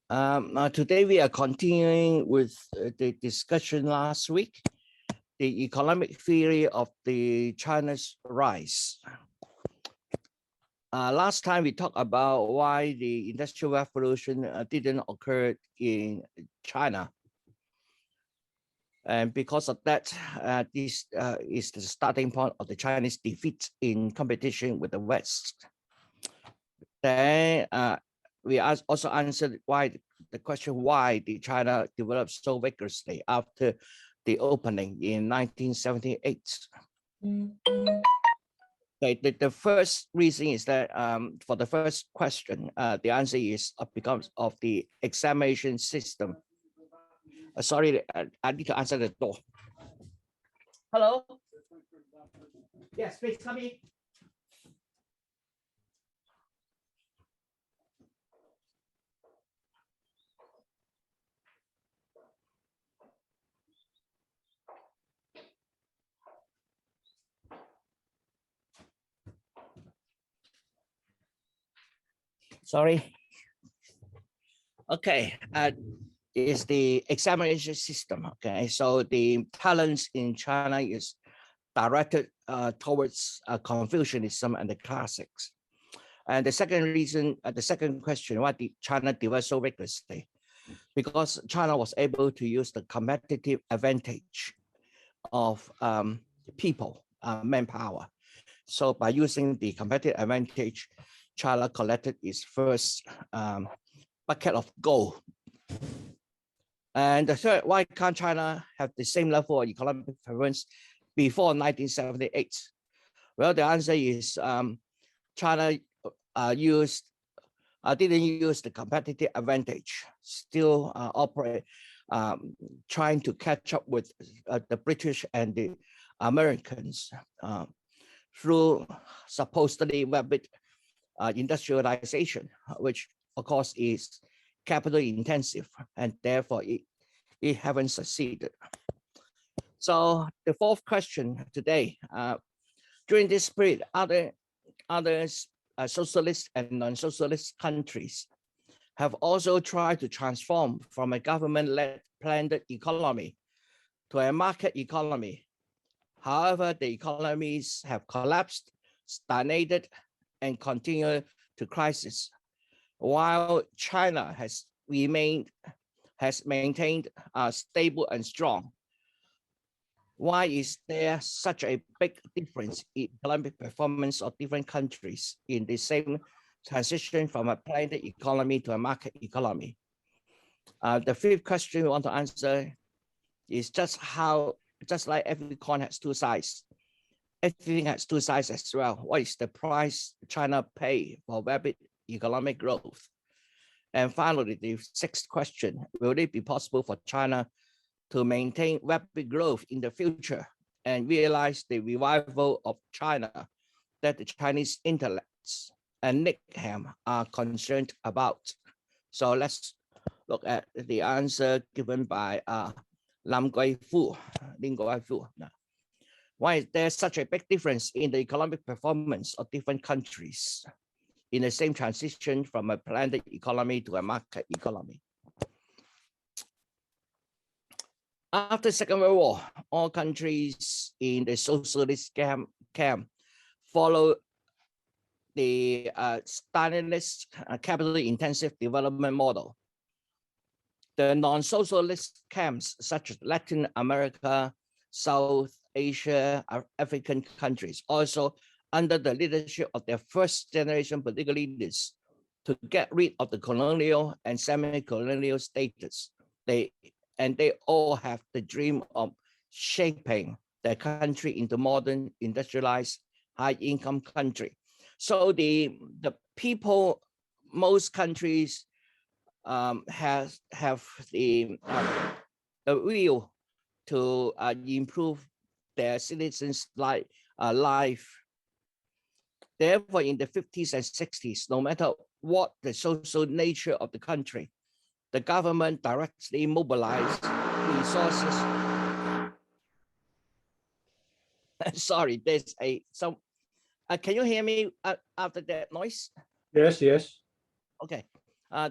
Today we are continuing with the discussion last week, the economic theory of the China's rise. Last time we talked about why the Industrial Revolution didn't occur in China. And because of that, this is the starting point of the Chinese defeat in competition with the West. Then we also answered why the question why did China develop so vigorously after the opening in 1978. The first reason is that for the first question, the answer is because of the examination system. Sorry, I need to answer the door. Hello? Yes, please come in. Sorry. Okay, is the examination system. Okay, so the talents in China is directed towards Confucianism and the classics. And the second reason, the second question, why did China develop so vigorously? Because China was able to use the competitive advantage of people, manpower. So by using the competitive advantage, China collected its first bucket of gold. And the third, why can't China have the same level of economic performance before 1978? Well, the answer is China didn't use the competitive advantage, still operate, trying to catch up with the British and the Americans through supposedly rapid industrialization, which of course is capital intensive, and therefore it haven't succeeded. So the fourth question today, during this period, other socialist and non-socialist countries have also tried to transform from a government-led planned economy to a market economy. However, the economies have collapsed, stagnated, and continue to crisis, while China has maintained stable and strong. Why is there such a big difference in economic performance of different countries in the same transition from a planned economy to a market economy? The fifth question we want to answer is just like every coin has two sides, everything has two sides as well. What is the price China pay for rapid economic growth? And finally, the sixth question, will it be possible for China to maintain rapid growth in the future and realize the revival of China that the Chinese intellects and Nick Ham are concerned about? So let's look at the answer given by Lim Guai Fu. Why is there such a big difference in the economic performance of different countries in the same transition from a planned economy to a market economy? After the Second World War, all countries in the socialist camp followed the Stalinist capital-intensive development model. The non-socialist camps, such as Latin America, South Asia, African countries, also under the leadership of their first-generation political leaders, to get rid of the colonial and semi-colonial status. They all have the dream of shaping their country into modern, industrialized, high-income country. So the people, most countries have the will to improve their citizens' life. Therefore, in the 50s and 60s, no matter what the social nature of the country, the government directly mobilized resources. Sorry, there's some. Can you hear me after that noise? Yes, yes. Okay.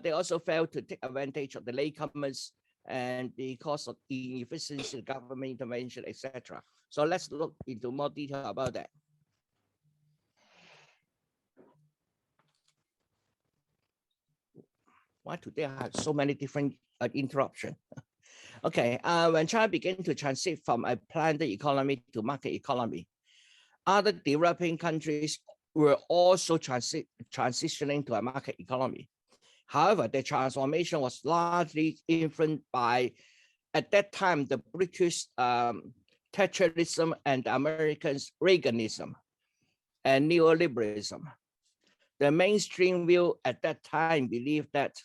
They also failed to take advantage of the latecomers and the cost of inefficiency, government intervention, etc. So let's look into more detail about that. Why today I have so many different interruptions? Okay, when China began to transit from a planned economy to market economy, other developing countries were also transitioning to a market economy. However, the transformation was largely influenced by, at that time, the British Thatcherism and the Americans' Reaganism and neoliberalism. The mainstream view at that time believed that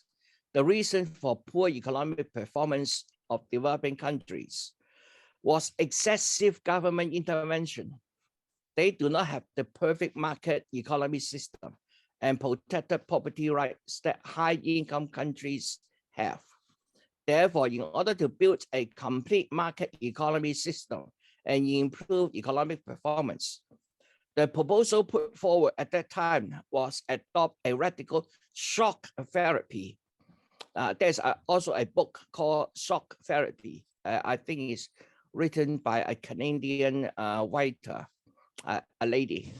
the reason for poor economic performance of developing countries was excessive government intervention. They do not have the perfect market economy system and protected property rights that high-income countries have. Therefore, in order to build a complete market economy system and improve economic performance, the proposal put forward at that time was adopt a radical shock therapy. There's also a book called Shock Therapy. I think it's written by a Canadian writer, a lady.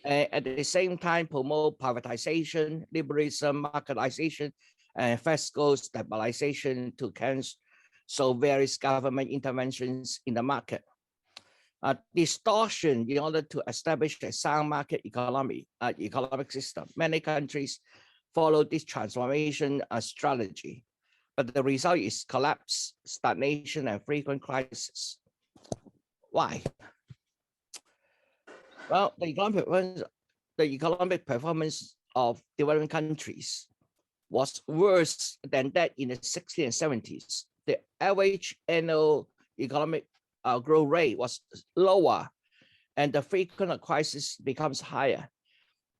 At the same time, promote privatization, liberalism, marketization, and fiscal stabilization to cancel various government interventions in the market. Distortion in order to establish a sound market economic system. Many countries follow this transformation strategy, but the result is collapse, stagnation, and frequent crisis. Why? Well, the economic performance of developing countries was worse than that in the 60s and 70s. The average annual economic growth rate was lower, and the frequent crisis becomes higher.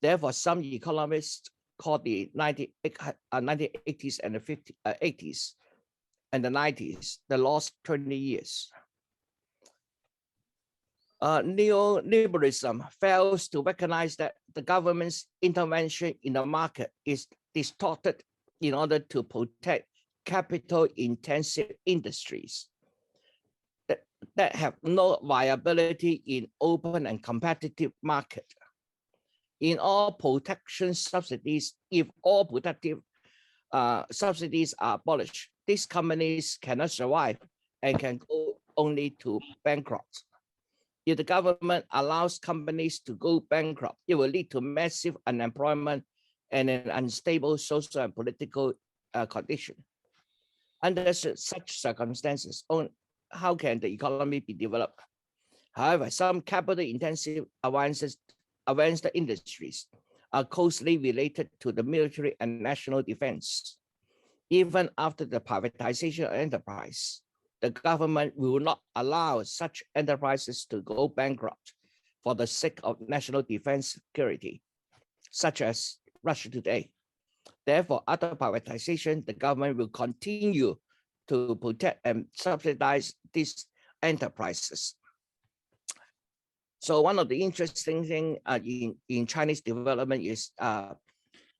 Therefore, some economists call the 1980s and the 80s and the 90s the lost 20 years. Neoliberalism fails to recognize that the government's intervention in the market is distorted in order to protect capital-intensive industries that have no viability in open and competitive market. In all protection subsidies, if all protective subsidies are abolished, these companies cannot survive and can go only to bankrupt. If the government allows companies to go bankrupt, it will lead to massive unemployment and an unstable social and political condition. Under such circumstances, how can the economy be developed? However, some capital-intensive advanced industries are closely related to the military and national defense. Even after the privatization of enterprise, the government will not allow such enterprises to go bankrupt for the sake of national defense security, such as Russia today. Therefore, after privatization, the government will continue to protect and subsidize these enterprises. So one of the interesting things in Chinese development is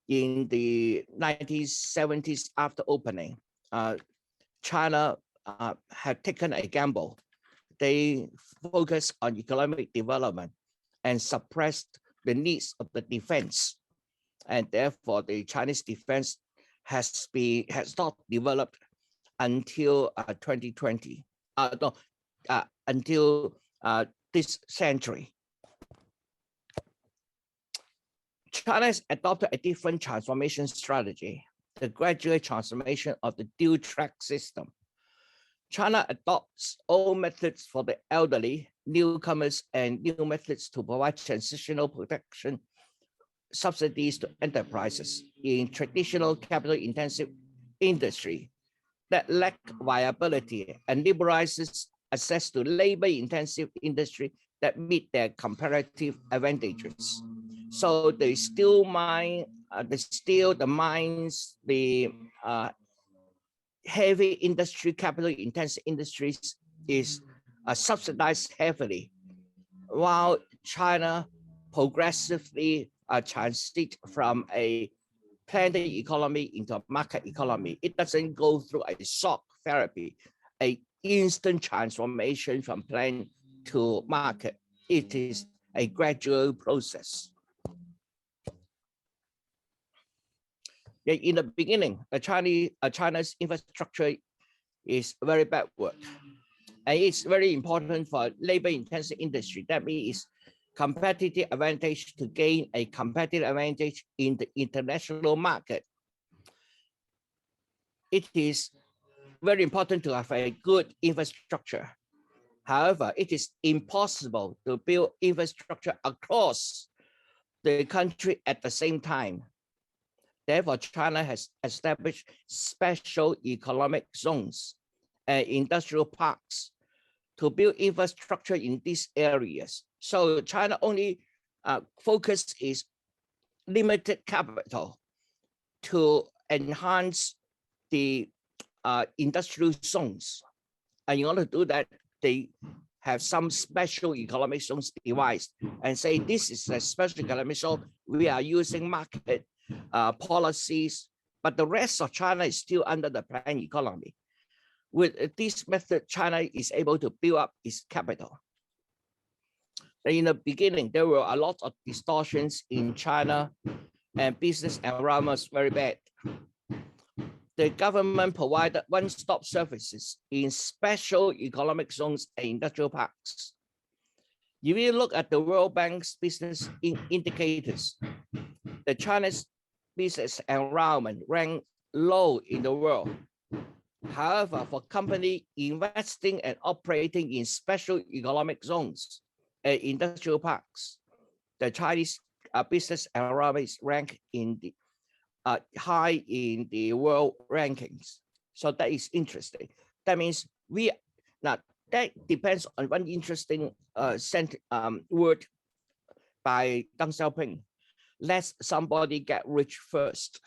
in the 1970s after opening, China had taken a gamble. They focused on economic development and suppressed the needs of the defense. And therefore, the Chinese defense has not developed until 2020, until this century. China has adopted a different transformation strategy, the gradual transformation of the dual-track system. China adopts old methods for the elderly, newcomers, and new methods to provide transitional protection subsidies to enterprises in traditional capital-intensive industry that lack viability and liberalizes access to labor-intensive industry that meet their comparative advantages. So the steel mine, the mines, the heavy industry, capital-intensive industries is subsidized heavily, while China progressively transit from a planted economy into a market economy. It doesn't go through a shock therapy, a instant transformation from plan to market. It is a gradual process. In the beginning, China's infrastructure is very backward. And it's very important for labor-intensive industry. That means competitive advantage to gain a competitive advantage in the international market. It is very important to have a good infrastructure. However, it is impossible to build infrastructure across the country at the same time. Therefore, China has established special economic zones and industrial parks to build infrastructure in these areas. So China only focus is limited capital to enhance the industrial zones. And in order to do that, they have some special economic zones devised and say this is a special economic zone. We are using market policies, but the rest of China is still under the planned economy. With this method, China is able to build up its capital. In the beginning, there were a lot of distortions in China and business environment was very bad. The government provided one-stop services in special economic zones and industrial parks. If you look at the World Bank's business indicators, the China's business environment ranked low in the world. However, for companies investing and operating in special economic zones and industrial parks, the Chinese business environment is ranked in the high in the world rankings. So that is interesting. That means that depends on one interesting word by Deng Xiaoping. Let somebody get rich first.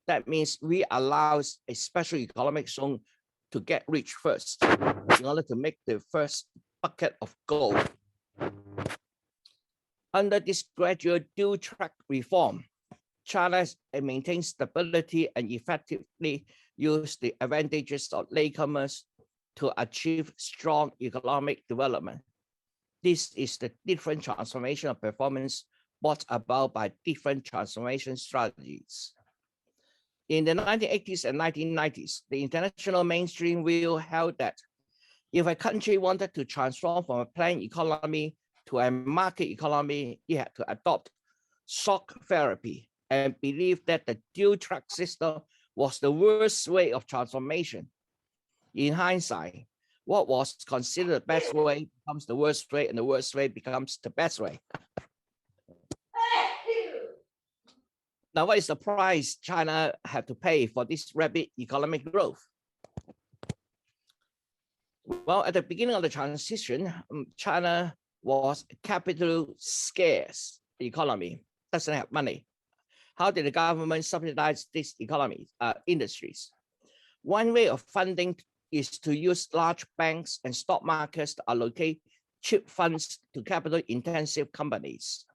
That means we allow a special economic zone to get rich first in order to make the first bucket of gold. Under this gradual dual track reform, China maintains stability and effectively use the advantages of latecomers to achieve strong economic development. This is the different transformation of performance brought about by different transformation strategies. In the 1980s and 1990s, the international mainstream view held that if a country wanted to transform from a planned economy to a market economy, it had to adopt shock therapy and believe that the dual track system was the worst way of transformation. In hindsight, what was considered the best way becomes the worst way, and the worst way becomes the best way. Now, what is the price China had to pay for this rapid economic growth? Well, at the beginning of the transition, China was a capital scarce economy, doesn't have money. How did the government subsidize this economy, industries? One way of funding is to use large banks and stock markets to allocate cheap funds to capital-intensive companies.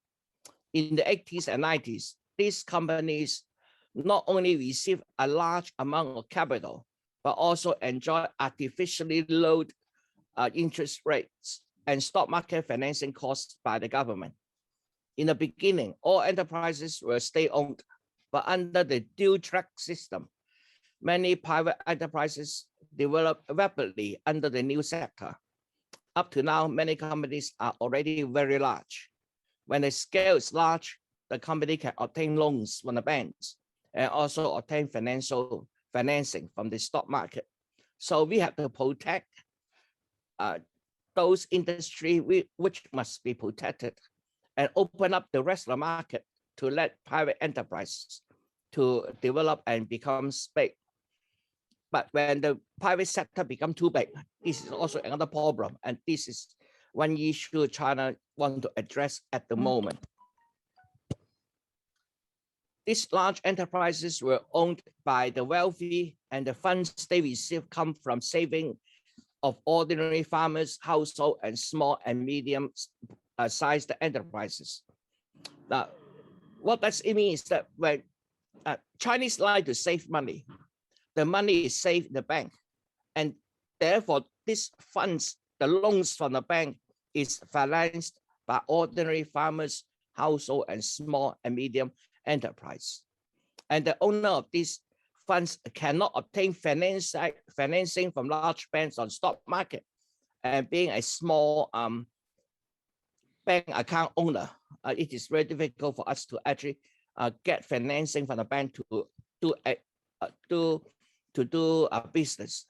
In the 80s and 90s, these companies not only receive a large amount of capital, but also enjoy artificially low interest rates and stock market financing costs by the government. In the beginning, all enterprises were state-owned, but under the dual track system, many private enterprises developed rapidly under the new sector. Up to now, many companies are already very large. When the scale is large, the company can obtain loans from the banks and also obtain financing from the stock market. So we have to protect those industries which must be protected and open up the rest of the market to let private enterprises to develop and become big. But when the private sector becomes too big, this is also another problem. And this is one issue China wants to address at the moment. These large enterprises were owned by the wealthy, and the funds they receive come from saving of ordinary farmers, household, and small and medium sized enterprises. Now, what does it mean is that when Chinese like to save money. The money is saved in the bank, and therefore these funds, the loans from the bank, is financed by ordinary farmers, household, and small and medium enterprise. And the owner of these funds cannot obtain financing from large banks on stock market. And being a small bank account owner, it is very difficult for us to actually get financing from the bank to do a business.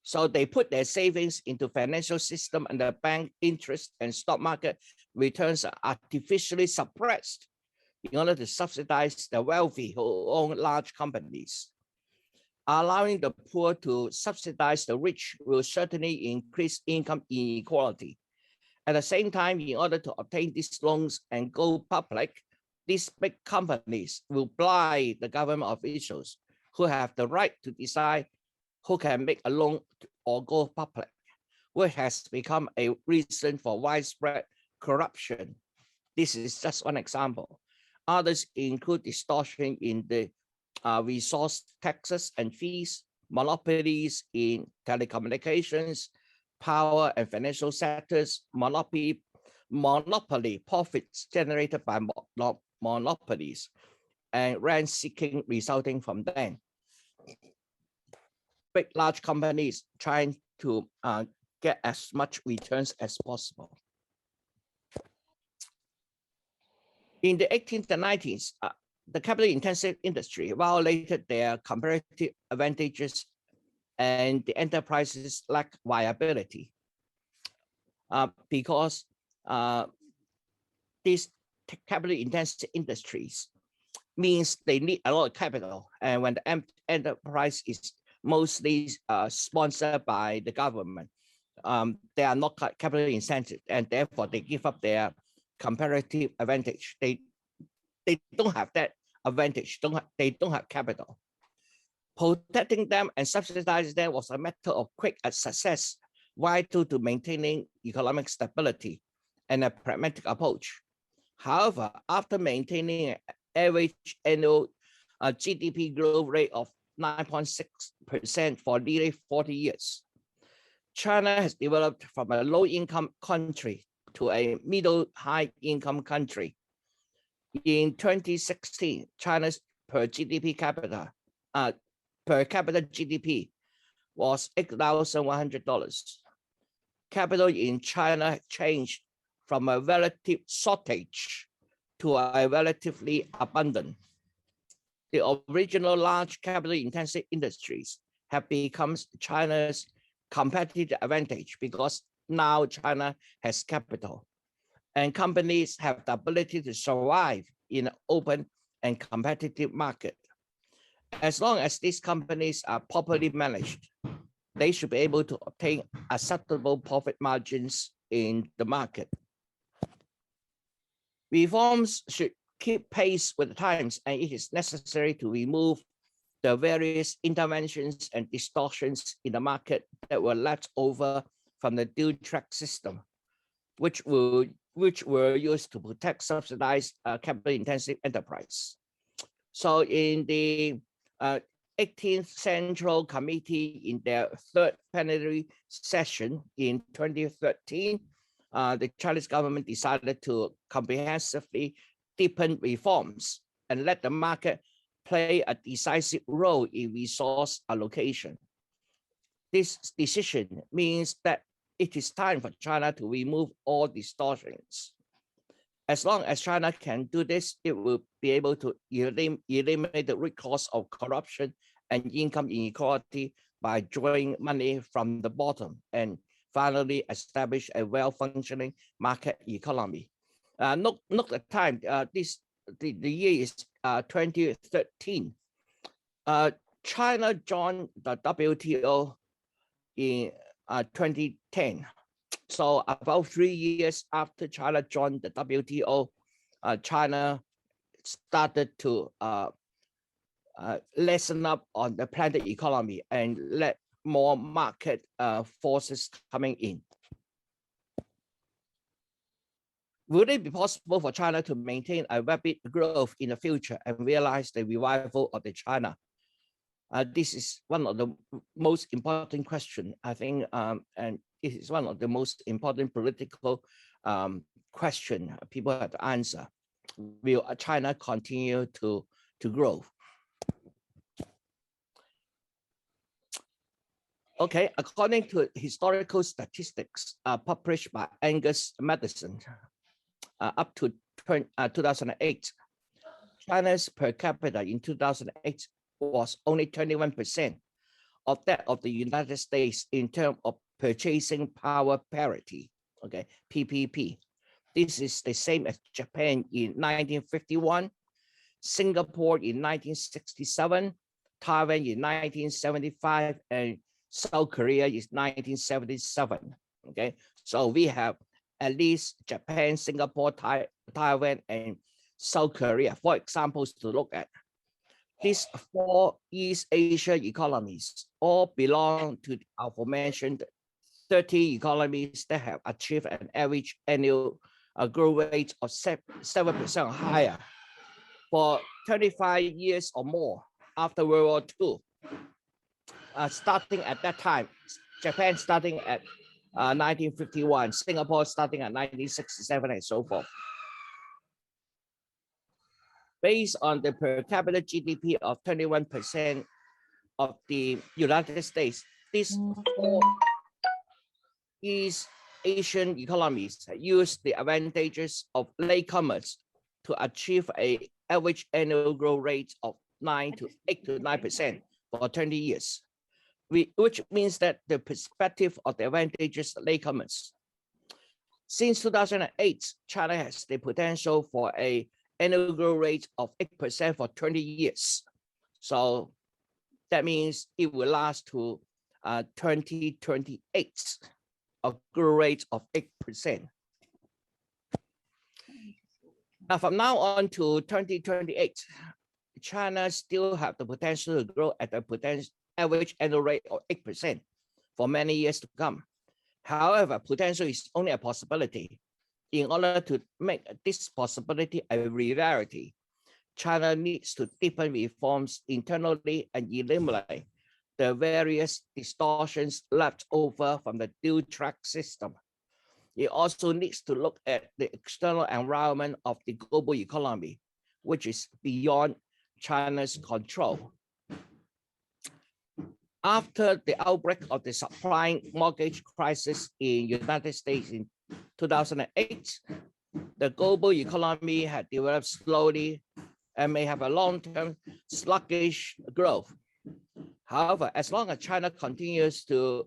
So they put their savings into financial system, and the bank interest and stock market returns are artificially suppressed in order to subsidize the wealthy who own large companies. Allowing the poor to subsidize the rich will certainly increase income inequality. At the same time, in order to obtain these loans and go public, these big companies will bribe the government officials who have the right to decide who can make a loan or go public, which has become a reason for widespread corruption. This is just one example. Others include distortion in the resource taxes and fees, monopolies in telecommunications, power and financial sectors, monopoly profits generated by monopolies, and rent seeking resulting from them. Large companies trying to get as much returns as possible. In the 18th and 19th, the capital-intensive industry violated their comparative advantages, and the enterprises lack viability because these capital-intensive industries means they need a lot of capital, and when the enterprise is mostly sponsored by the government, they are not capital intensive, and therefore they give up their comparative advantage. They don't have that advantage. They don't have capital. Protecting them and subsidizing them was a matter of quick success, vital to maintaining economic stability and a pragmatic approach. However, after maintaining an average annual GDP growth rate of 9.6% for nearly 40 years, China has developed from a low-income country to a middle-high income country. In 2016, China's per capita GDP was $8,100. Capital in China changed from a relative shortage to a relatively abundant. The original large capital-intensive industries have become China's competitive advantage because now China has capital, and companies have the ability to survive in an open and competitive market. As long as these companies are properly managed, they should be able to obtain acceptable profit margins in the market. Reforms should keep pace with the times, and it is necessary to remove the various interventions and distortions in the market that were left over from the dual-track system, which were used to protect subsidized capital-intensive enterprise. So in the 18th Central Committee, in their third plenary session in 2013, the Chinese government decided to comprehensively deepen reforms and let the market play a decisive role in resource allocation. This decision means that it is time for China to remove all distortions. As long as China can do this, it will be able to eliminate the root cause of corruption and income inequality by drawing money from the bottom and finally establish a well-functioning market economy. Note the time, the year is 2013. China joined the WTO in 2010. So about 3 years after China joined the WTO, China started to lessen up on the planet economy and let more market forces coming in. Will it be possible for China to maintain a rapid growth in the future and realize the revival of the China? This is one of the most important questions, I think, and it is one of the most important political question people have to answer. Will China continue to grow? Okay, according to historical statistics published by Angus Madison, up to 2008, China's per capita in 2008 was only 21% of that of the United States in terms of purchasing power parity, okay, PPP. This is the same as Japan in 1951, Singapore in 1967, Taiwan in 1975, and South Korea is 1977, okay? So we have at least Japan, Singapore, Taiwan, and South Korea, for examples to look at. These 4 East Asia economies all belong to the aforementioned 30 economies that have achieved an average annual growth rate of 7% higher for 35 years or more after World War II. Starting at that time, Japan starting at 1951, Singapore starting at 1967, and so forth. Based on the per capita GDP of 21% of the United States, these 4 East Asian economies use the advantages of latecomers to achieve an average annual growth rate of 8 to 9% for 20 years, which means that the perspective of the advantages latecomers. Since 2008, China has the potential for an annual growth rate of 8% for 20 years. So that means it will last to 2028, a growth rate of 8%. Now, from now on to 2028, China still have the potential to grow at a average annual rate of 8% for many years to come. However, potential is only a possibility. In order to make this possibility a reality, China needs to deepen reforms internally and eliminate the various distortions left over from the dual-track system. It also needs to look at the external environment of the global economy, which is beyond China's control. After the outbreak of the subprime mortgage crisis in the United States in 2008, the global economy had developed slowly and may have a long-term sluggish growth. However, as long as China continues to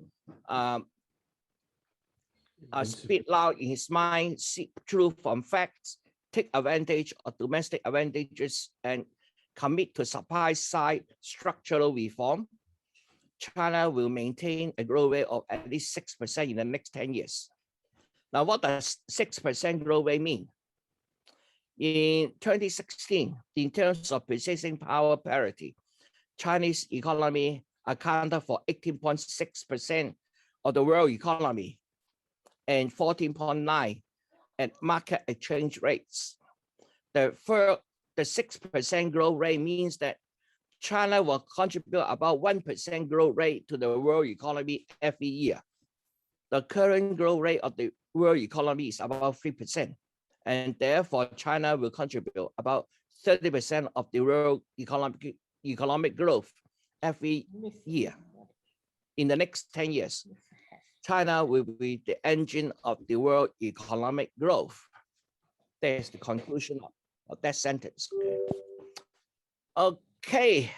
speak loud in his mind, seek truth from facts, take advantage of domestic advantages, and commit to supply-side structural reform, China will maintain a growth rate of at least 6% in the next 10 years. Now, what does 6% growth rate mean? In 2016, in terms of purchasing power parity, Chinese economy accounted for 18.6% of the world economy and 14.9% at market exchange rates. The 6% growth rate means that China will contribute about 1% growth rate to the world economy every year. The current growth rate of the world economy is about 3%, and therefore China will contribute about 30% of the world economic growth every year. In the next 10 years, China will be the engine of the world economic growth. There's the conclusion of that sentence. Okay,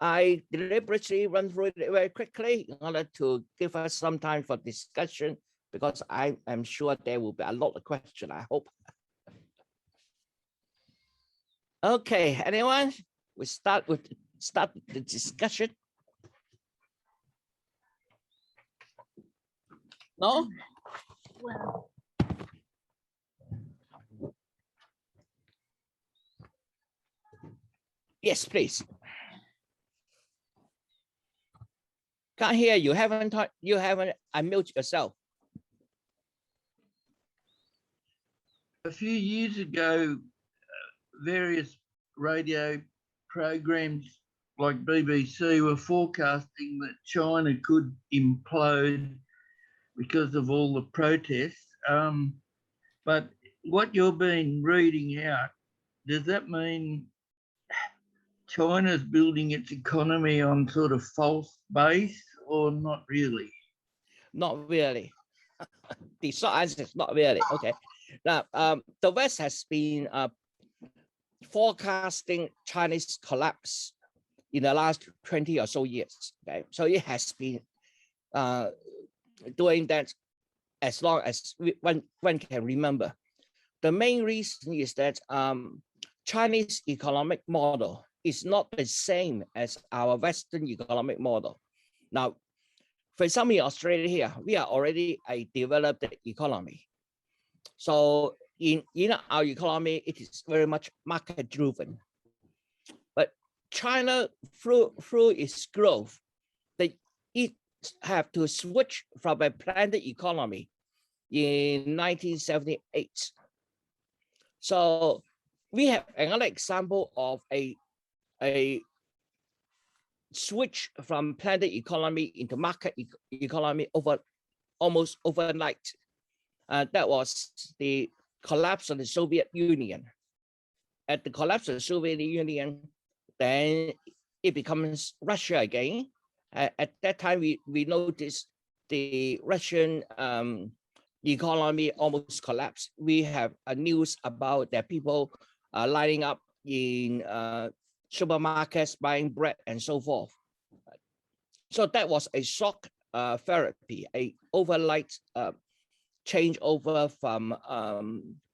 I deliberately run through it very quickly in order to give us some time for discussion, because I am sure there will be a lot of questions, I hope. Okay, anyone? We start the discussion. No? Well, Yes, please. Can't hear you. Haven't unmute yourself. a few years ago, various radio programs like BBC were forecasting that China could implode because of all the protests. But what you've been reading out, does that mean China's building its economy on sort of false base or not really? Not really. The short answer is not really. Okay. Now, the West has been forecasting Chinese collapse in the last 20 or so years. Okay, so it has been doing that as long as one can remember. The main reason is that Chinese economic model is not the same as our Western economic model. Now, for example, in Australia here, we are already a developed economy. So in our economy, it is very much market driven. But China, through its growth, it have to switch from a planned economy in 1978. So we have another example of a switch from planned economy into market economy almost overnight. That was the collapse of the Soviet Union. At the collapse of the Soviet Union, then it becomes Russia again. At that time, we noticed the Russian economy almost collapsed. We have a news about that people lining up in supermarkets buying bread and so forth. So that was a shock therapy, a overnight change over from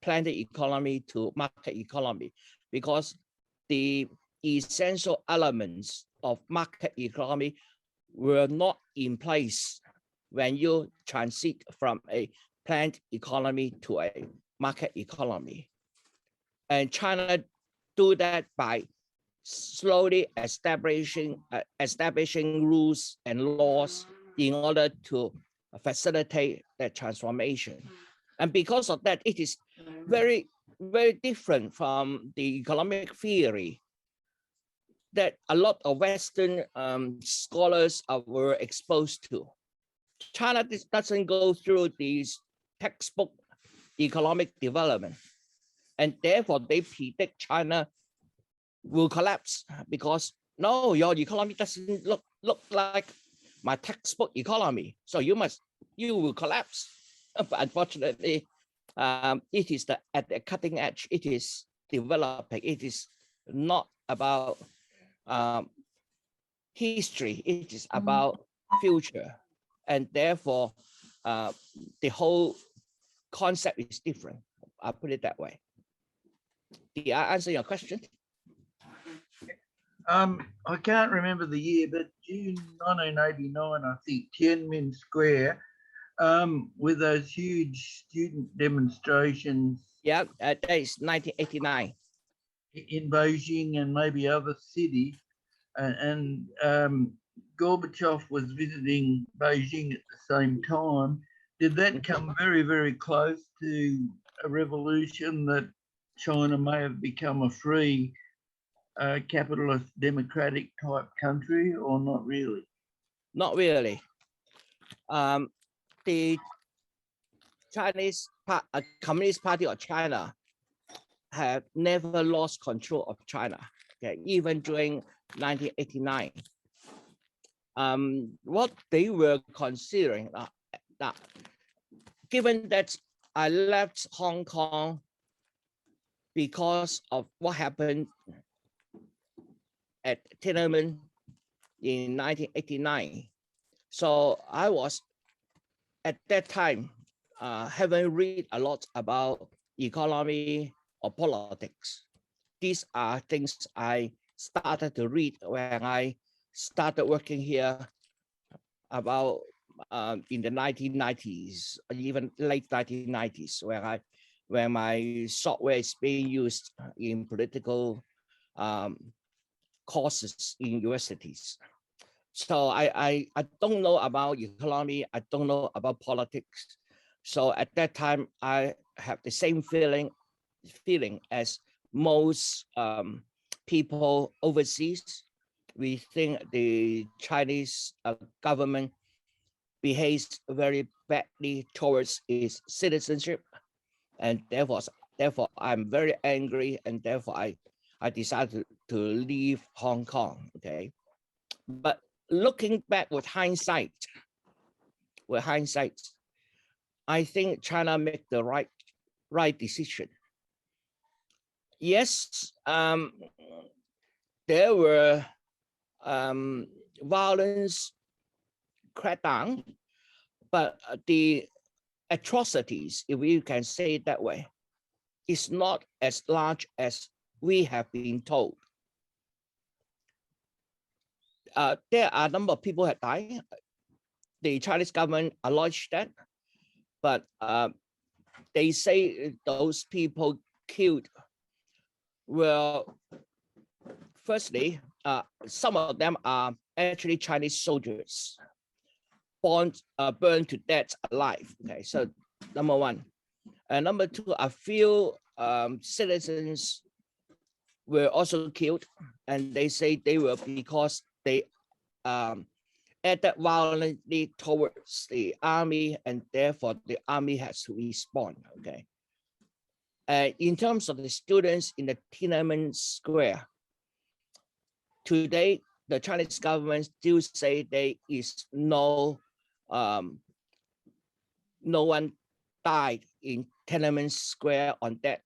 planned economy to market economy, because the essential elements of market economy were not in place when you transit from a planned economy to a market economy. And China do that by slowly establishing rules and laws in order to facilitate that transformation. And because of that, it is very, very different from the economic theory that a lot of Western scholars were exposed to. China doesn't go through these textbook economic development, and therefore they predict China will collapse because no, your economy doesn't look like my textbook economy, so you will collapse. But unfortunately, it is at the cutting edge. It is developing. It is not about history. It is about future, and therefore, the whole concept is different. I'll put it that way. Did I answer your question? I can't remember the year, but June 1989, I think, Tiananmen Square, with those huge student demonstrations. Yeah, that is 1989. In Beijing and maybe other cities. And Gorbachev was visiting Beijing at the same time. Did that come very, very close to a revolution that China may have become a free capitalist democratic type country, or not really? Not really. The Chinese Communist Party of China have never lost control of China. Okay, even during 1989. What they were considering that given that I left Hong Kong because of what happened at Tiananmen in 1989. So I was at that time having read a lot about economy or politics. These are things I started to read when I started working here about in the 1990s, even late 1990s, when my software is being used in political courses in universities. So I don't know about economy. I don't know about politics. So at that time, I have the same feeling feeling as most people overseas. We think the Chinese government behaves very badly towards its citizenship, and therefore I'm very angry, and therefore I decided to leave Hong Kong. Okay, but looking back with hindsight, I think China made the right decision. Yes, there were violence crackdown, but the atrocities, if you can say it that way, is not as large as we have been told. There are a number of people have died. The Chinese government acknowledged that, but they say those people killed were, firstly, some of them are actually Chinese soldiers, burned to death alive. Okay, so number one. And number two, a few citizens were also killed, and they say they were because they acted violently towards the army, and therefore the army has to respond. Okay. In terms of the students in the Tiananmen Square, today the Chinese government still say there is no one died in Tiananmen Square on that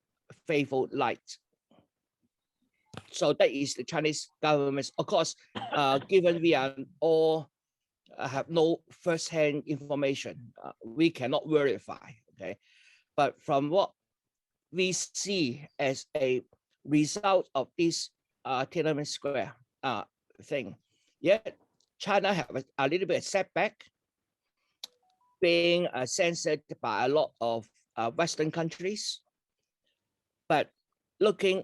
fateful night. So that is the Chinese government. Of course, given we are all have no first-hand information, we cannot verify. Okay, but from what we see as a result of this Tiananmen Square thing, yet China have a little bit of setback, being censored by a lot of Western countries. But looking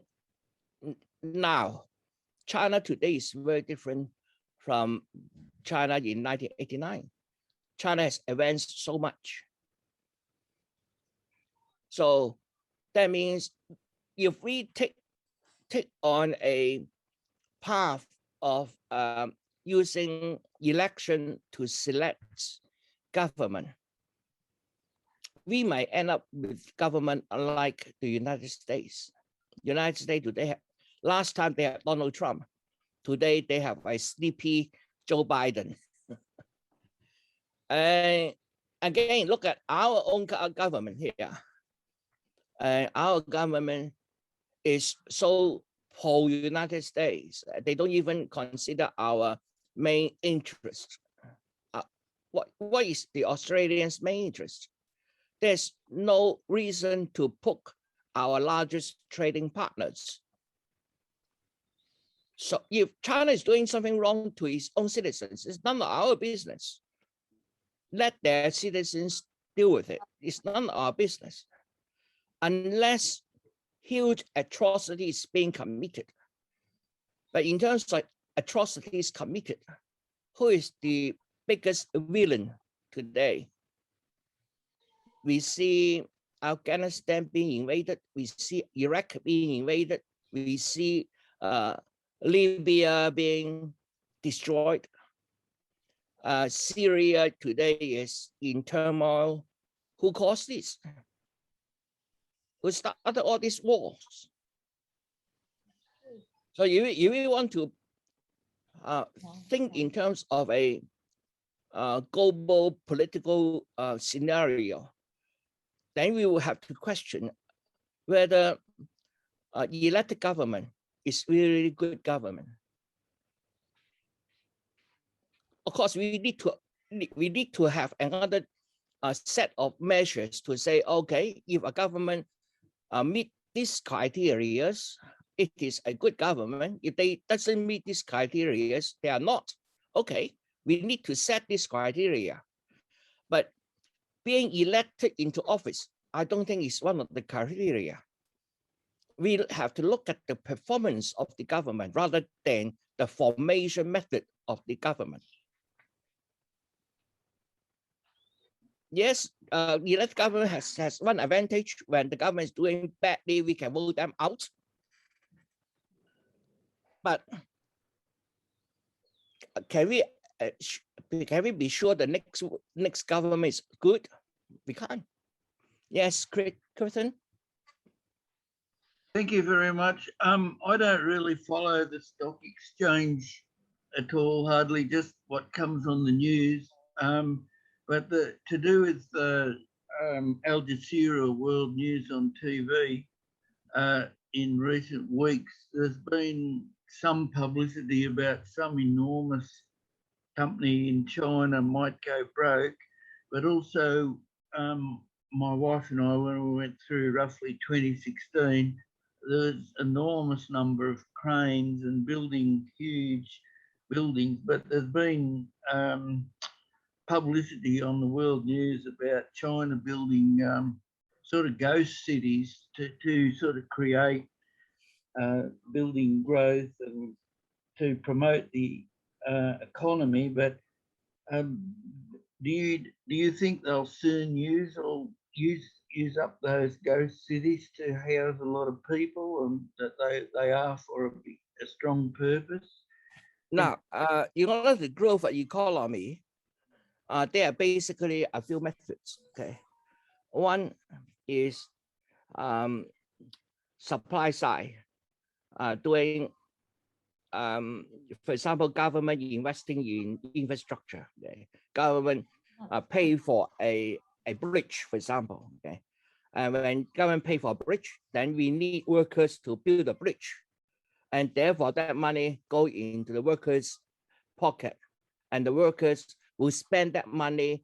now, China today is very different from China in 1989. China has advanced so much. So that means if we take on a path of using election to select government, we might end up with government unlike the United States. United States today, last time they had Donald Trump. Today they have a sleepy Joe Biden. And again, look at our own government here. Our government is so pro-United States. They don't even consider our main interest. What is the Australians' main interest? There's no reason to poke our largest trading partners. So if China is doing something wrong to its own citizens, it's none of our business. Let their citizens deal with it. It's none of our business. Unless huge atrocities being committed. But in terms of atrocities committed, who is the biggest villain today? We see Afghanistan being invaded. We see Iraq being invaded. We see Libya being destroyed. Syria today is in turmoil. Who caused this? Who started all these wars? So you want to think in terms of a global political scenario, then we will have to question whether elected government is really good government. Of course, we need to have another set of measures to say, okay, if a government meet these criteria, it is a good government. If they doesn't meet these criteria, they are not. Okay, we need to set this criteria. But being elected into office, I don't think is one of the criteria. We have to look at the performance of the government rather than the formation method of the government. yes, the elected government has one advantage. When the government is doing badly, we can vote them out. But can we be sure the next government is good? We can't. Yes, Kristen. Thank you very much. I don't really follow the stock exchange at all, hardly just what comes on the news. But to do with Al Jazeera World News on TV in recent weeks, there's been some publicity about some enormous company in China might go broke, but also my wife and I, when we went through roughly 2016, there's enormous number of cranes and building huge buildings, but there's been publicity on the world news about China building sort of ghost cities to sort of create building growth and to promote the economy. But do you think they'll soon use up those ghost cities to house a lot of people, and that they are for a strong purpose? Now, in order to grow the economy, there are basically a few methods. Okay, one is supply side, doing, for example, government investing in infrastructure. Okay, government pay for a bridge, for example. Okay, and when government pay for a bridge, then we need workers to build a bridge, and therefore that money go into the workers' pocket, and the workers will spend that money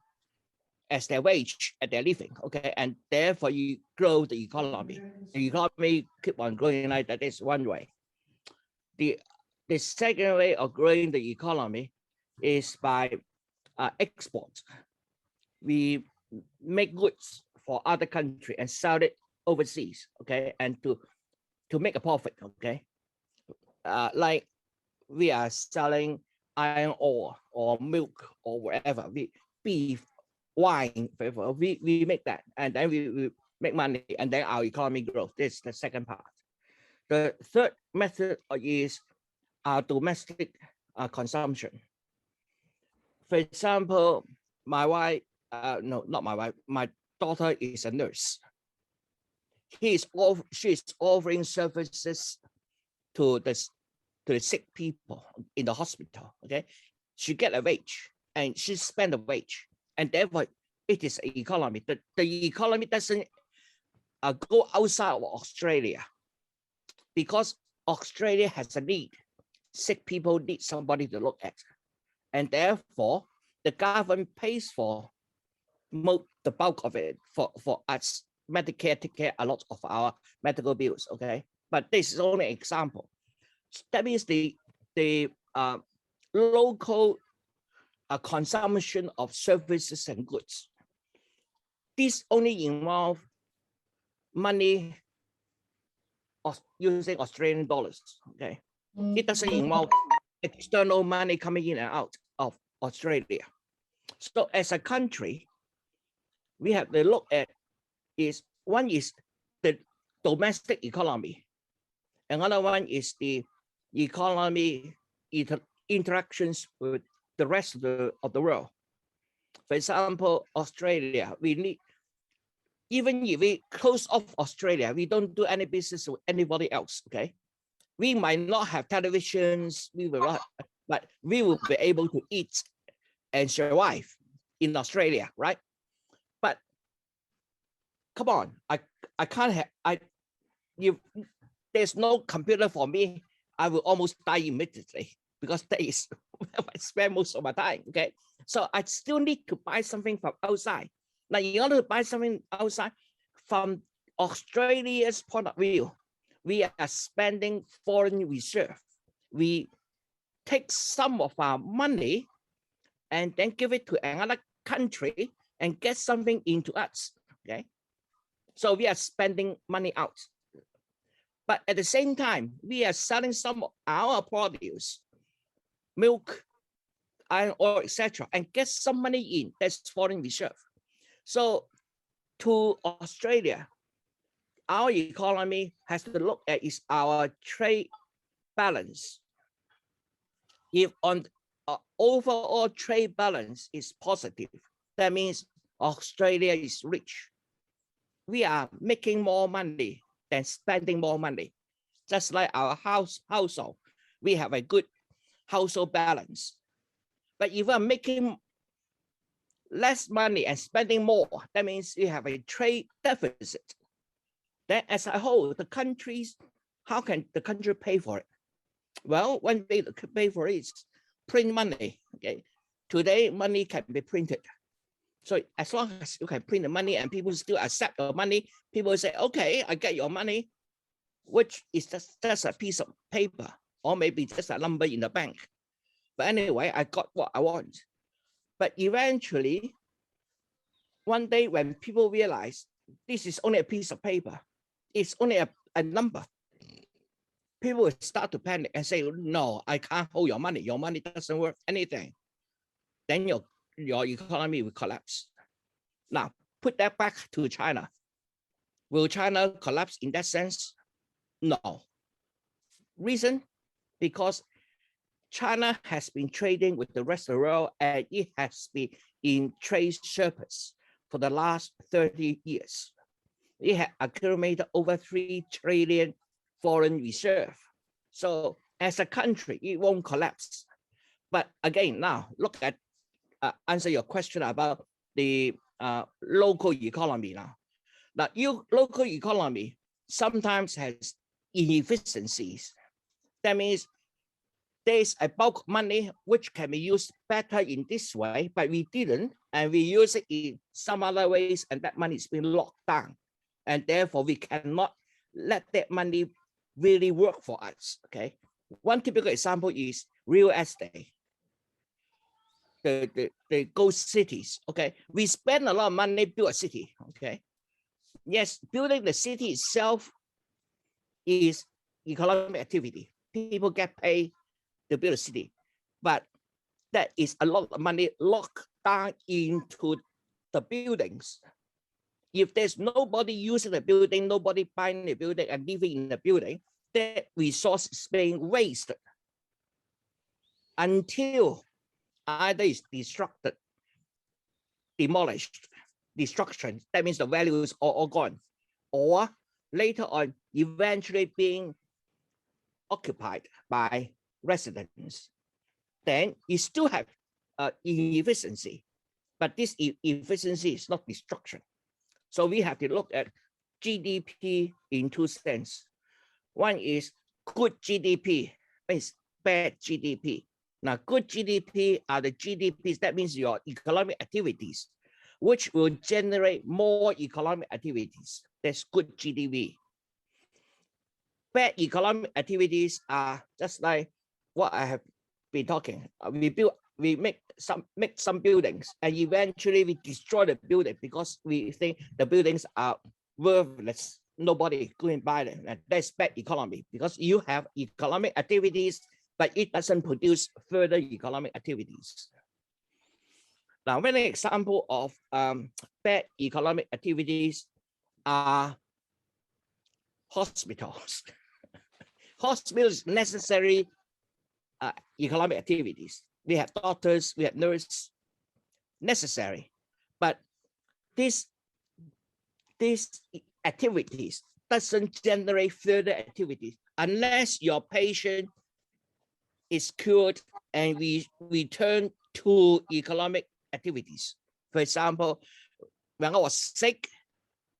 as their wage at their living. Okay, and therefore you grow the economy. The economy keep on growing like that. Is one way. The second way of growing the economy is by export. We make goods for other country and sell it overseas. Okay, and to make a profit. Okay, like we are selling iron ore or milk or whatever, beef, wine, we make that, and then we make money, and then our economy grows. This is the second part. The third method is our domestic consumption. For example, my wife, no, not my wife, my daughter is a nurse. She's offering services to the sick people in the hospital. Okay, she get a wage and she spend a wage, and therefore it is an economy. The economy doesn't go outside of Australia, because Australia has a need. Sick people need somebody to look at, and therefore the government pays for the bulk of it for us. Medicare take care a lot of our medical bills. Okay, but this is only an example. That means the local consumption of services and goods. This only involve money using Australian dollars. Okay, it doesn't involve external money coming in and out of Australia. So as a country, we have to look at one is the domestic economy, another one is the economy interactions with the rest of the world. For example, Australia, we need, even if we close off Australia, we don't do any business with anybody else. Okay, we might not have televisions, but we will be able to eat and survive in Australia, right? But come on, I can't have, if there's no computer for me, I will almost die immediately, because that is where I spend most of my time. Okay, so I still need to buy something from outside. Now, in order to buy something outside, from Australia's point of view, we are spending foreign reserve. We take some of our money and then give it to another country and get something into us. Okay, so we are spending money out. But at the same time, we are selling some of our produce, milk, iron ore, etc., and get some money in. That's foreign reserve. So to Australia, our economy has to look at is our trade balance. If on overall trade balance is positive, that means Australia is rich. We are making more money than spending more money. Just like our household, we have a good household balance. But if we're making less money and spending more, that means we have a trade deficit. Then as a whole, the countries, how can the country pay for it? Well, one way to pay for it is print money. Okay, today money can be printed. So as long as you can print the money and people still accept your money, people say, okay, I get your money, which is just a piece of paper or maybe just a number in the bank. But anyway, I got what I want. But eventually, one day when people realize this is only a piece of paper, it's only a number, people will start to panic and say, no, I can't hold your money. Your money doesn't worth anything. Then your economy will collapse. Now, put that back to China. Will China collapse in that sense? No. Reason? Because China has been trading with the rest of the world and it has been in trade surplus for the last 30 years. It had accumulated over 3 trillion foreign reserve. So as a country, it won't collapse. But again, now look at, answer your question about the local economy now. Now, local economy sometimes has inefficiencies. That means there's a bulk money which can be used better in this way, but we didn't, and we use it in some other ways, and that money is being locked down. And therefore, we cannot let that money really work for us, okay? One typical example is real estate. The ghost cities, okay? We spend a lot of money to build a city, okay? Yes, building the city itself is economic activity. People get paid to build a city, but that is a lot of money locked down into the buildings. If there's nobody using the building, nobody buying the building and living in the building, that resource is being wasted until either is destructed, demolished, destruction. That means the value is all gone, or later on, eventually being occupied by residents. Then you still have inefficiency, but this efficiency is not destruction. So we have to look at GDP in two senses. One is good GDP, is bad GDP. Now, good GDP are the GDPs, that means your economic activities, which will generate more economic activities. That's good GDP. Bad economic activities are just like what I have been talking. We make some buildings, and eventually we destroy the building because we think the buildings are worthless. Nobody going buy them, and that's bad economy because you have economic activities, but it doesn't produce further economic activities. Now, one example of bad economic activities are hospitals. Hospitals necessary economic activities. We have doctors, we have nurses, necessary. But these activities doesn't generate further activities unless your patient is cured and we return to economic activities. For example, when I was sick,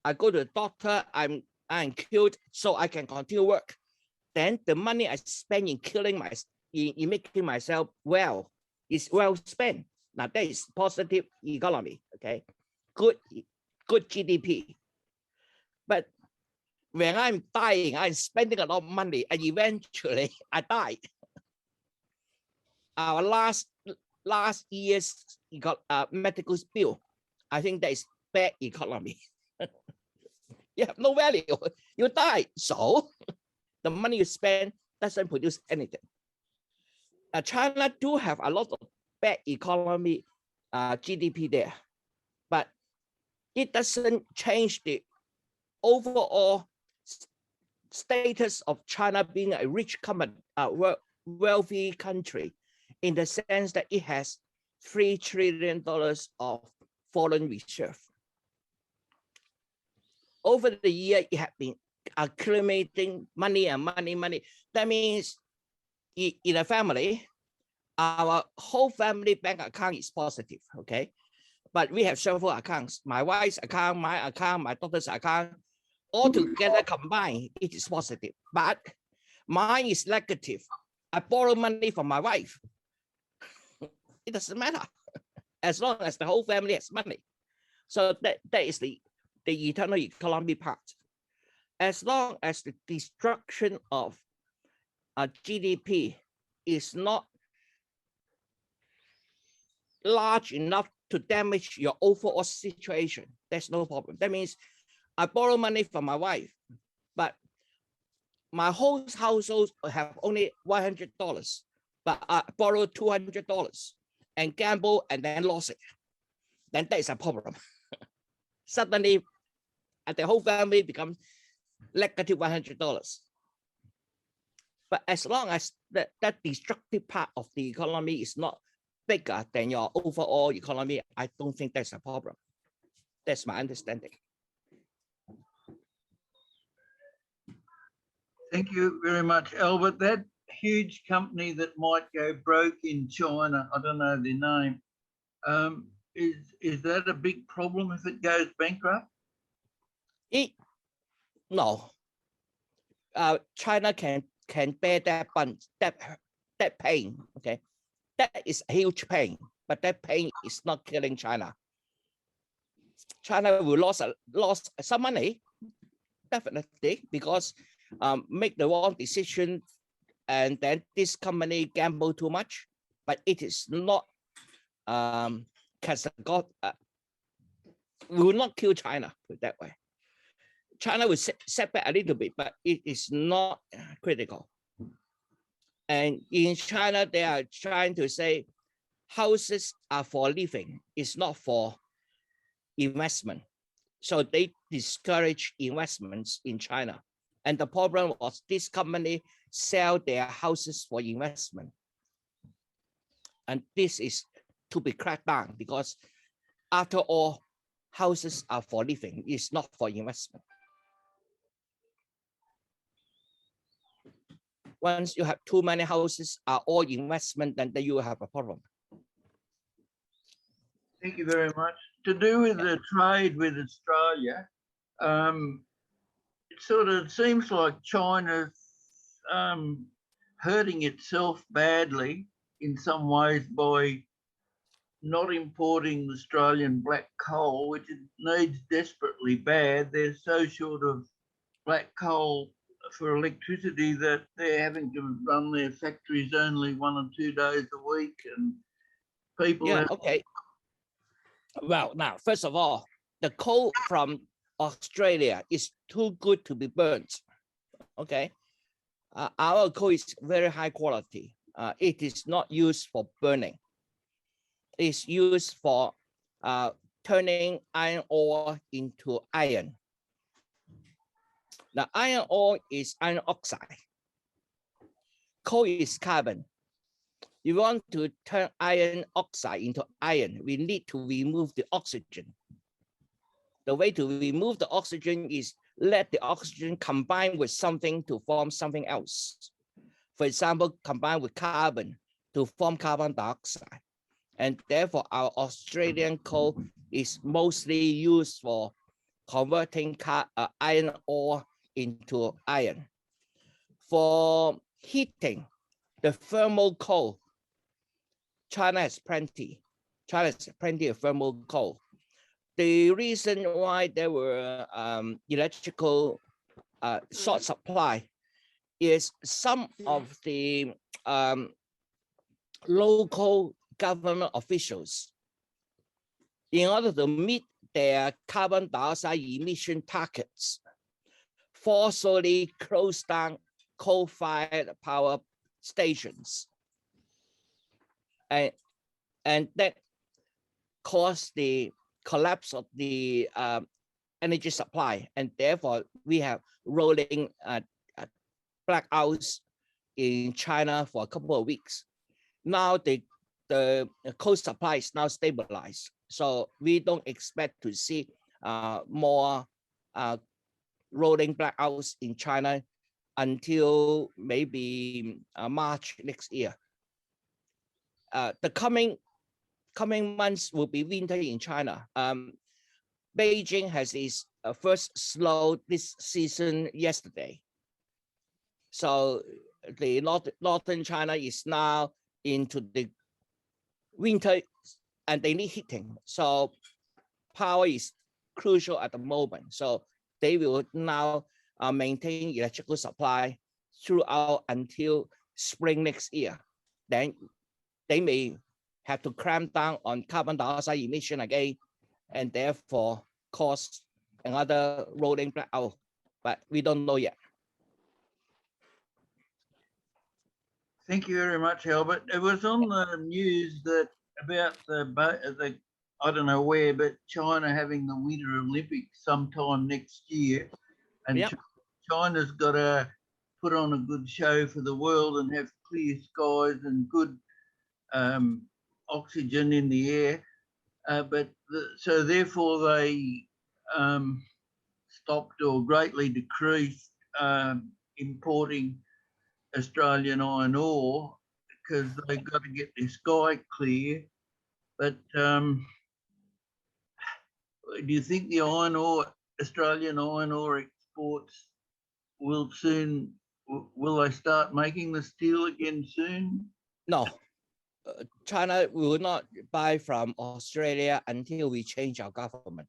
I go to the doctor, I'm cured, so I can continue work. Then the money I spend in in making myself well is well spent. Now that is positive economy, okay? Good GDP. But when I'm dying, I'm spending a lot of money and eventually I die. Our last year's medical bill, I think that is bad economy. You have no value, you die. So the money you spend doesn't produce anything. China do have a lot of bad economy GDP there, but it doesn't change the overall status of China being a rich, wealthy country, in the sense that it has $3 trillion of foreign reserve. Over the year, it had been accumulating money and money. That means in a family, our whole family bank account is positive, okay? But we have several accounts. My wife's account, my account, my daughter's account, all together combined, it is positive. But mine is negative. I borrow money from my wife. It doesn't matter, as long as the whole family has money. So that is the eternal economy part. As long as the destruction of GDP is not large enough to damage your overall situation, there's no problem. That means I borrow money from my wife, but my whole household have only $100, but I borrow $200 and gamble and then lost it. Then that is a problem. Suddenly, the whole family becomes negative $100. But as long as that destructive part of the economy is not bigger than your overall economy, I don't think that's a problem. That's my understanding. Thank you very much, Albert. That huge company that might go broke in China, I don't know their name, is that a big problem if it goes bankrupt? No. China can bear that pain. Okay, that is a huge pain, but that pain is not killing China. China will lose some money, definitely, because make the wrong decision, and then this company gamble too much. But it is not will not kill China, put it that way. China will set back a little bit, but it is not critical. And in China, they are trying to say houses are for living, it's not for investment. So they discourage investments in China. And the problem was this company sell their houses for investment. And this is to be cracked down, because after all, houses are for living, it's not for investment. Once you have too many houses are all investment, then you will have a problem. Thank you very much. To do with the trade with Australia, it sort of seems like China's hurting itself badly in some ways by not importing Australian black coal, which it needs desperately bad. They're so short of black coal for electricity that they're having to run their factories only 1 or 2 days a week, and people okay. Well, now, first of all, the coal from Australia is too good to be burnt. Okay, our coal is very high quality. It is not used for burning. It's used for turning iron ore into iron. Now, iron ore is iron oxide. Coal is carbon. You want to turn iron oxide into iron, we need to remove the oxygen. The way to remove the oxygen is let the oxygen combine with something to form something else. For example, combine with carbon to form carbon dioxide. And therefore, our Australian coal is mostly used for converting iron ore into iron. For heating, the thermal coal, China has plenty. China has plenty of thermal coal. The reason why there were electrical short supply is some of the local government officials, in order to meet their carbon dioxide emission targets, forcibly closed down coal-fired power stations. And that caused the collapse of the energy supply, and therefore we have rolling blackouts in China for a couple of weeks. Now the coal supply is now stabilized, so we don't expect to see more rolling blackouts in China until maybe March next year. The coming months will be winter in China. Beijing has its first snow this season yesterday. So the northern China is now into the winter and they need heating. So power is crucial at the moment. So they will now maintain electrical supply throughout until spring next year. Then they may have to clamp down on carbon dioxide emission again, and therefore cause another rolling blackout. But we don't know yet. Thank you very much, Albert. It was on the news that about the I don't know where, but China having the Winter Olympics sometime next year, and Yep. China's got to put on a good show for the world and have clear skies and good oxygen in the air. So therefore they stopped or greatly decreased importing Australian iron ore because they've got to get their sky clear. But do you think the Australian iron ore exports will they start making the steel again soon? No, China will not buy from Australia until we change our government.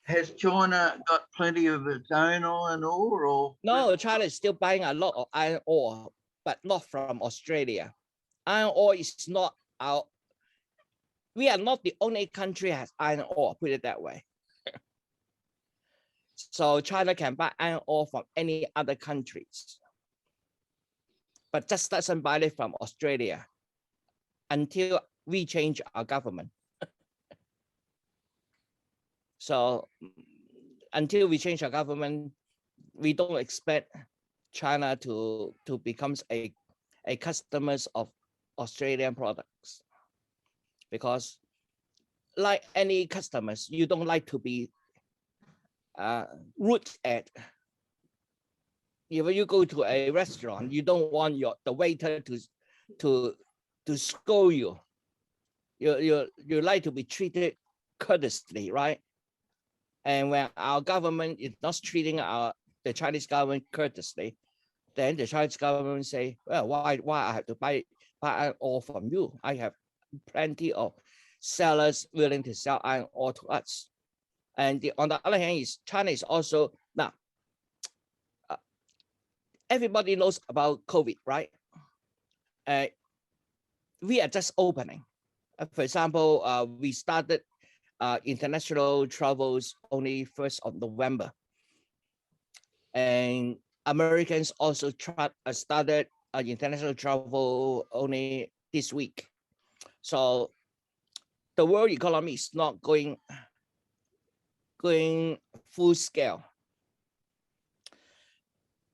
Has China got plenty of its own iron ore, or no? China is still buying a lot of iron ore, but not from Australia. Iron ore is not our. We are not the only country that has iron ore. Put it that way. So China can buy iron ore from any other countries, but just doesn't buy it from Australia until we change our government. So until we change our government, we don't expect China to become a customers of Australian products, because like any customers, you don't like to be rude at. If you go to a restaurant, you don't want the waiter to scold you. You like to be treated courteously, right? And when our government is not treating the Chinese government courteously, then the Chinese government say, well, why I have to buy iron ore from you? I have plenty of sellers willing to sell iron ore to us. And on the other hand, China is also now. Everybody knows about COVID, right? We are just opening. For example, we started international travels only 1st of November. And Americans also started international travel only this week. So the world economy is not going full scale.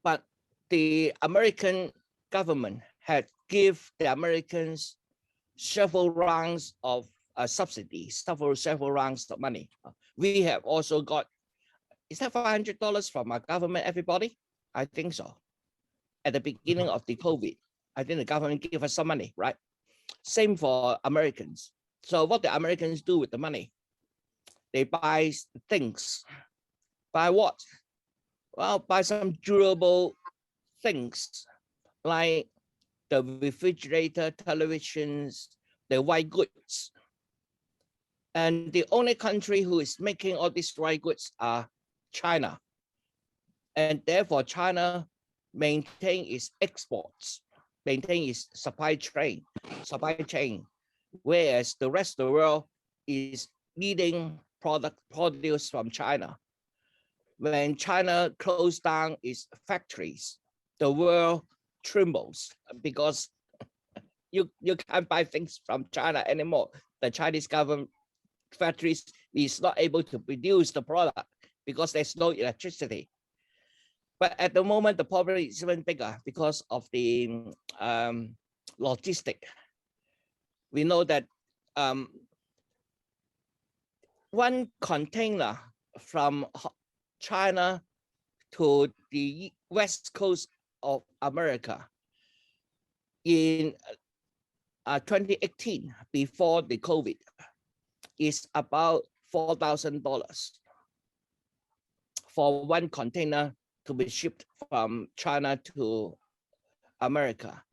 But the American government had give the Americans several rounds of subsidies, several rounds of money. We have also got, is that $500 from our government, everybody? I think so. At the beginning of the COVID, I think the government gave us some money, right? Same for Americans. So what the Americans do with the money? They buy things. Buy what? Well, buy some durable things like the refrigerator, televisions, the white goods. And the only country who is making all these white goods are China. And therefore, China maintain its exports, maintain its supply chain, whereas the rest of the world is needing produce from China. When China closed down its factories, the world trembles because you can't buy things from China anymore. The Chinese government factories is not able to produce the product because there's no electricity. But at the moment, the problem is even bigger because of the logistic. We know that one container from China to the west coast of America in 2018, before the COVID, is about $4,000 for one container to be shipped from China to America.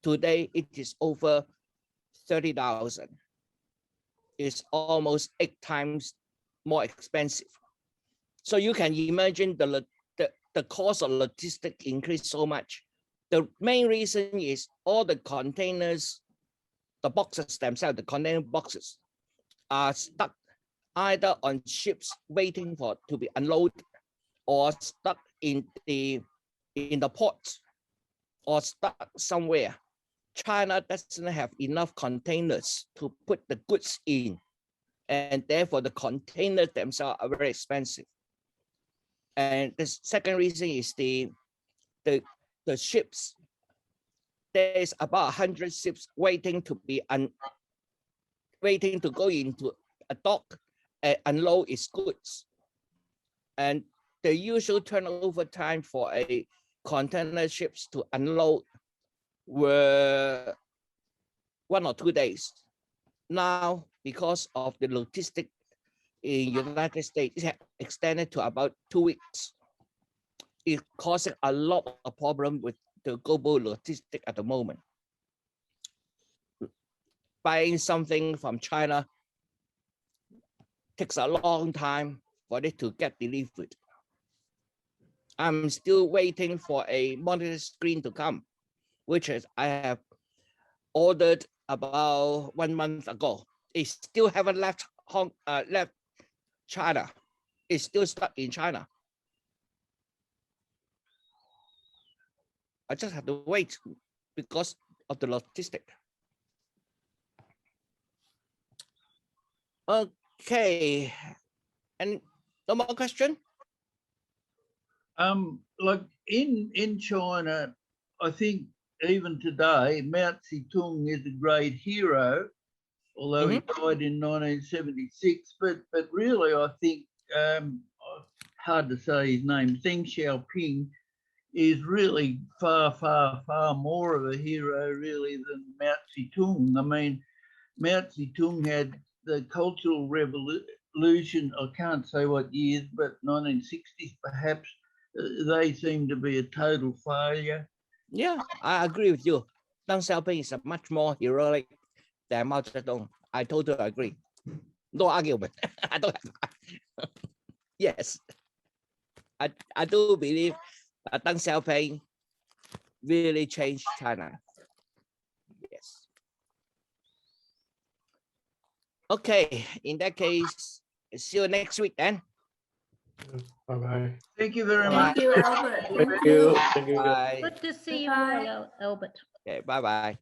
Today, it is over 30,000. It's almost 8 times more expensive. So you can imagine the cost of logistics increased so much. The main reason is all the containers, the boxes themselves, the container boxes, are stuck either on ships waiting for to be unloaded, or stuck in the ports, or stuck somewhere. China doesn't have enough containers to put the goods in, and therefore the containers themselves are very expensive. And the second reason is the ships. There is about 100 ships waiting to be waiting to go into a dock and unload its goods. And the usual turnover time for a container ships to unload were 1 or 2 days. Now, because of the logistic in United States, it has extended to about 2 weeks. It's causing a lot of problem with the global logistic at the moment. Buying something from China takes a long time for it to get delivered. I'm still waiting for a monitor screen to come, which is I have ordered about 1 month ago. It still haven't left China. It's still stuck in China. I just have to wait because of the logistic. Okay, and no more question? Like in China, I think even today, Mao Zedong is a great hero, although he died in 1976. But really, I think hard to say his name. Deng Xiaoping is really far, far, far more of a hero, really, than Mao Zedong. I mean, Mao Zedong had the Cultural Revolution, I can't say what years, but 1960s perhaps. They seem to be a total failure. Yeah, I agree with you. Deng Xiaoping is a much more heroic than Mao Zedong. I totally agree. No argument. I don't have. Yes, I do believe that Deng Xiaoping really changed China. Yes. Okay, in that case, see you next week then. Bye-bye. Thank you very Thank much. you, Albert. Thank you. Thank you. Bye. Good to see you Bye. all, Albert. Okay, bye-bye.